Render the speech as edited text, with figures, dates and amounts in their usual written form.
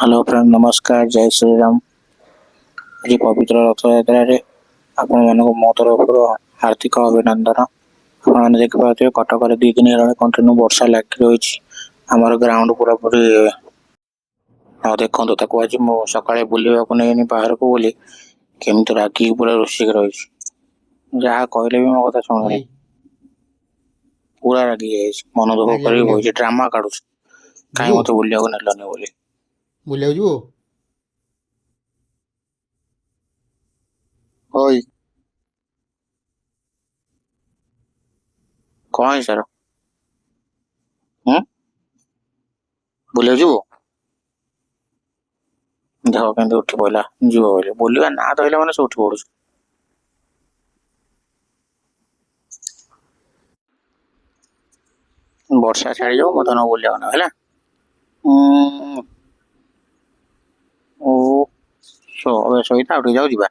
Hello friend, नमस्कार। जय श्री राम। आज पवित्र रथयात्रा आपण मानक मो तरफ हार्दिक अभिनंदन। आपने देखिए कटक दी दिन है कंटिन्यू वर्षा लगी रही। आमर ग्राउंड पूरा पूरी देखो ताको आज मु सकाळे बुलिबाकू नहीं बाहर को बोली केमती रागी पूरा रोषिक रही। जहाँ कहले भी मो कथा शुणुनी, भाई पूरा रागी मन दुख क्या कर बुलिया ड्रामा काढू कहीं जीवो मत बुलिया नेलनी बोली। बुलिया जीवो ओई कौन है सर? हम्म बुलिया जीवो देख के उठी पड़ा जीव बोले बोलिया ना धरले मैंने से उठी पड़ू। वर्षा छाड़ी जाओ मत न बोलिया ना है। ओ सो अब सहिता उठी जाऊ जीवा।